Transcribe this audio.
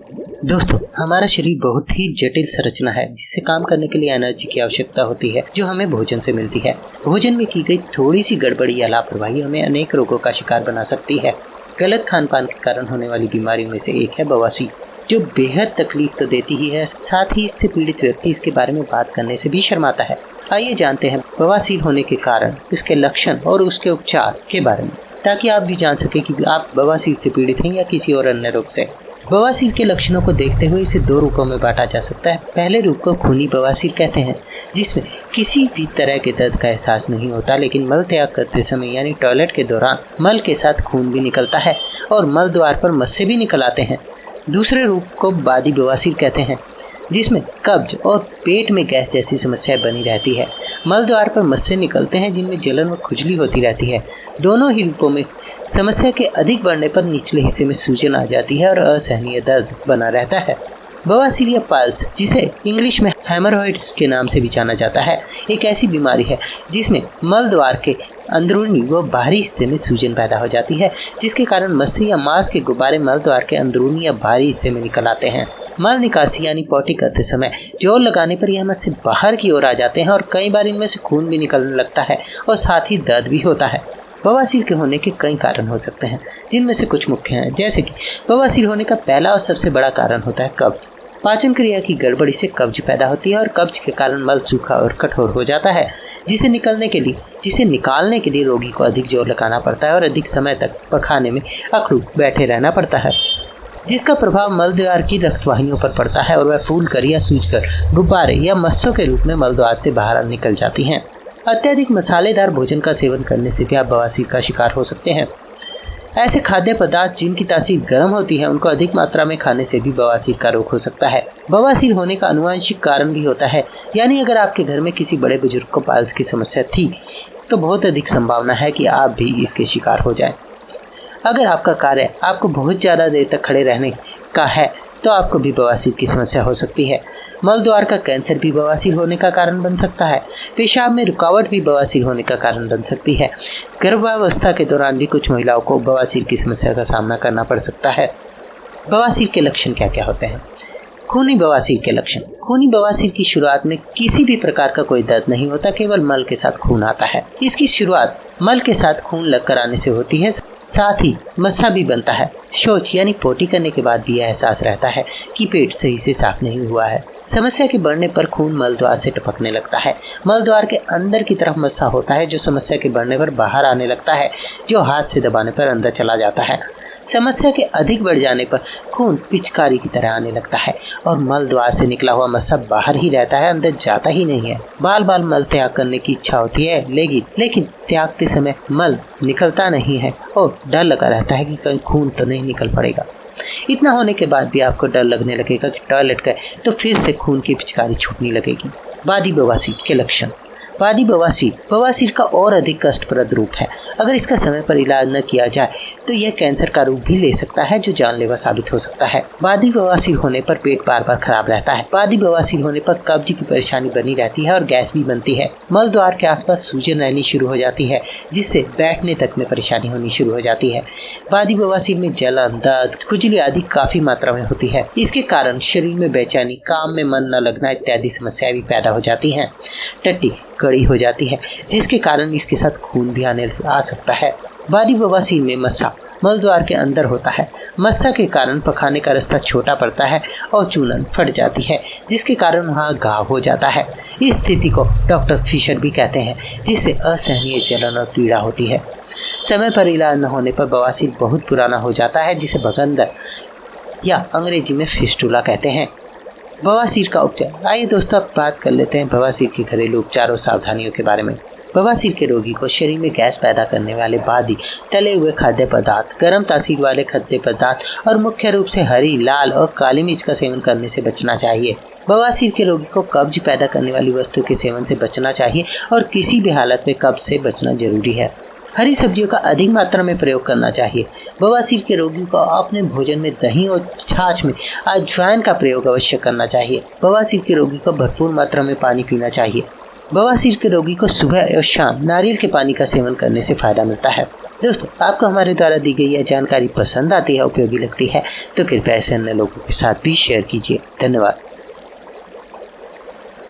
दोस्तों, हमारा शरीर बहुत ही जटिल संरचना है जिससे काम करने के लिए एनर्जी की आवश्यकता होती है जो हमें भोजन से मिलती है। भोजन में की गई थोड़ी सी गड़बड़ी या लापरवाही हमें अनेक रोगों का शिकार बना सकती है। गलत खान पान के कारण होने वाली बीमारियों में से एक है बवासीर, जो बेहद तकलीफ तो देती ही है, साथ ही इससे पीड़ित व्यक्ति इसके बारे में बात करने से भी शर्माता है। आइए जानते हैं बवासीर होने के कारण, इसके लक्षण और उसके उपचार के बारे में, ताकि आप भी जान सके कि आप बवासीर से पीड़ित हैं या किसी और अन्य रोग से। बवासीर के लक्षणों को देखते हुए इसे दो रूपों में बांटा जा सकता है। पहले रूप को खूनी बवासीर कहते हैं, जिसमें किसी भी तरह के दर्द का एहसास नहीं होता, लेकिन मल त्याग करते समय यानी टॉयलेट के दौरान मल के साथ खून भी निकलता है और मल द्वार पर मस्से भी निकल आते हैं। दूसरे रूप को बादी बवासीर कहते हैं, जिसमें कब्ज और पेट में गैस जैसी समस्याएं बनी रहती है। मल द्वार पर मस्से निकलते हैं जिनमें जलन व खुजली होती रहती है। दोनों ही रूपों में समस्या के अधिक बढ़ने पर निचले हिस्से में सूजन आ जाती है और असहनीय दर्द बना रहता है। बवासीर या पाइल्स, जिसे इंग्लिश में हेमरॉइड्स के नाम से भी जाना जाता है, एक ऐसी बीमारी है जिसमें मल द्वार के अंदरूनी व बाहरी हिस्से में सूजन पैदा हो जाती है, जिसके कारण मस्से या मांस के गुब्बारे मल द्वार के अंदरूनी या बाहरी हिस्से में निकल आते हैं। मल निकासी यानी पॉटी करते समय जोर लगाने पर यह मस्से बाहर की ओर आ जाते हैं और कई बार इनमें से खून भी निकलने लगता है और साथ ही दर्द भी होता है। बवासीर के होने के कई कारण हो सकते हैं, जिनमें से कुछ मुख्य हैं, जैसे कि बवासीर होने का पहला और सबसे बड़ा कारण होता है कब्ज। पाचन क्रिया की गड़बड़ी से कब्ज पैदा होती है और कब्ज के कारण मल सूखा और कठोर हो जाता है, जिसे निकालने के लिए रोगी को अधिक जोर लगाना पड़ता है और अधिक समय तक पखाने में अकड़ू बैठे रहना पड़ता है, जिसका प्रभाव मल द्वार की रक्तवाहिनियों पर पड़ता है और वह फूल कर या सूजकर गुब्बारे या मस्सों के रूप में मल द्वार से बाहर निकल जाती हैं। अत्यधिक मसालेदार भोजन का सेवन करने से भी आप बवासीर का शिकार हो सकते हैं। ऐसे खाद्य पदार्थ जिनकी तासीर गर्म होती है, उनको अधिक मात्रा में खाने से भी बवासीर का रोग हो सकता है। बवासीर होने का आनुवंशिक कारण भी होता है, यानी अगर आपके घर में किसी बड़े बुजुर्ग को पाइल्स की समस्या थी तो बहुत अधिक संभावना है कि आप भी इसके शिकार हो जाएं। अगर आपका कार्य आपको बहुत ज़्यादा देर तक खड़े रहने का है तो आपको भी बवासीर की समस्या हो सकती है। मल द्वार का कैंसर भी बवासीर होने का कारण बन सकता है। पेशाब में रुकावट भी बवासीर होने का कारण बन सकती है। गर्भावस्था के दौरान भी कुछ महिलाओं को बवासीर की समस्या का सामना करना पड़ सकता है। बवासीर के लक्षण क्या क्या होते हैं? खूनी बवासीर के लक्षण। खूनी बवासीर की शुरुआत में किसी भी प्रकार का कोई दर्द नहीं होता, केवल मल के साथ खून आता है। इसकी शुरुआत मल के साथ खून लगकर आने से होती है, साथ ही मस्सा भी बनता है। शौच यानी पोटी करने के बाद भी यह एहसास रहता है कि पेट सही से साफ नहीं हुआ है। समस्या के बढ़ने पर खून मल द्वार से टपकने लगता है। मल द्वार के अंदर की तरफ मस्सा होता है जो समस्या के बढ़ने पर बाहर आने लगता है, जो हाथ से दबाने पर अंदर चला जाता है। समस्या के अधिक बढ़ जाने पर खून पिचकारी की तरह आने लगता है और मल द्वार से निकला हुआ मस्सा बाहर ही रहता है, अंदर जाता ही नहीं है। बाल बाल मल त्याग करने की इच्छा होती है, लेकिन त्यागते समय मल निकलता नहीं है और डर लगा रहता है कि कहीं खून तो नहीं निकल पड़ेगा। इतना होने के बाद भी आपको डर लगने लगेगा कि टॉयलेट गए तो फिर से खून की पिचकारी छूटने लगेगी। बादी बवासीर के लक्षण। बादी बवासीर का और अधिक कष्टप्रद रूप है। अगर इसका समय पर इलाज न किया जाए तो यह कैंसर का रूप भी ले सकता है, जो जानलेवा साबित हो सकता है। बादी बवासीर होने पर पेट बार बार खराब रहता है। बादी बवासीर होने पर कब्ज की परेशानी बनी रहती है और गैस भी बनती है। मल द्वार के आसपास सूजन रहनी शुरू हो जाती है, जिससे बैठने तक में परेशानी होनी शुरू हो जाती है। बादी बवासीर में जलन, दर्द, खुजली आदि काफी मात्रा में होती है। इसके कारण शरीर में बेचैनी, काम में मन न लगना इत्यादि समस्याएं भी पैदा हो जाती हैं। टट्टी कड़ी हो जाती है, जिसके कारण इसके साथ खून भी आने आ सकता है। बादी बवासीर में मस्सा मल द्वार के अंदर होता है। मस्सा के कारण पखाने का रास्ता छोटा पड़ता है और चूनन फट जाती है, जिसके कारण वहाँ घाव हो जाता है। इस स्थिति को डॉक्टर फिशर भी कहते हैं, जिससे असहनीय जलन और पीड़ा होती है। समय पर इलाज न होने पर बवासीर बहुत पुराना हो जाता है, जिसे भगंदर या अंग्रेजी में फिस्टुला कहते हैं। बवासीर का उपचार। आइए दोस्तों, अब बात कर लेते हैं बवासीर के घरेलू उपचार और सावधानियों के बारे में। बवासीर के रोगी को शरीर में गैस पैदा करने वाले बादी, तले हुए खाद्य पदार्थ, गर्म तासीर वाले खाद्य पदार्थ और मुख्य रूप से हरी, लाल और काली मिर्च का सेवन करने से बचना चाहिए। बवासीर के रोगी को कब्ज पैदा करने वाली वस्तु के सेवन से बचना चाहिए और किसी भी हालत में कब्ज से बचना जरूरी है। हरी सब्जियों का अधिक मात्रा में प्रयोग करना चाहिए। बवासीर के रोगियों को अपने भोजन में दही और छाछ में अजवाइन का प्रयोग अवश्य करना चाहिए। बवासीर के रोगी को भरपूर मात्रा में पानी पीना चाहिए। बवासीर के रोगी को सुबह और शाम नारियल के पानी का सेवन करने से फायदा मिलता है। दोस्तों, आपको हमारे द्वारा दी गई यह जानकारी पसंद आती है, उपयोगी लगती है तो कृपया इसे अन्य लोगों के साथ भी शेयर कीजिए। धन्यवाद।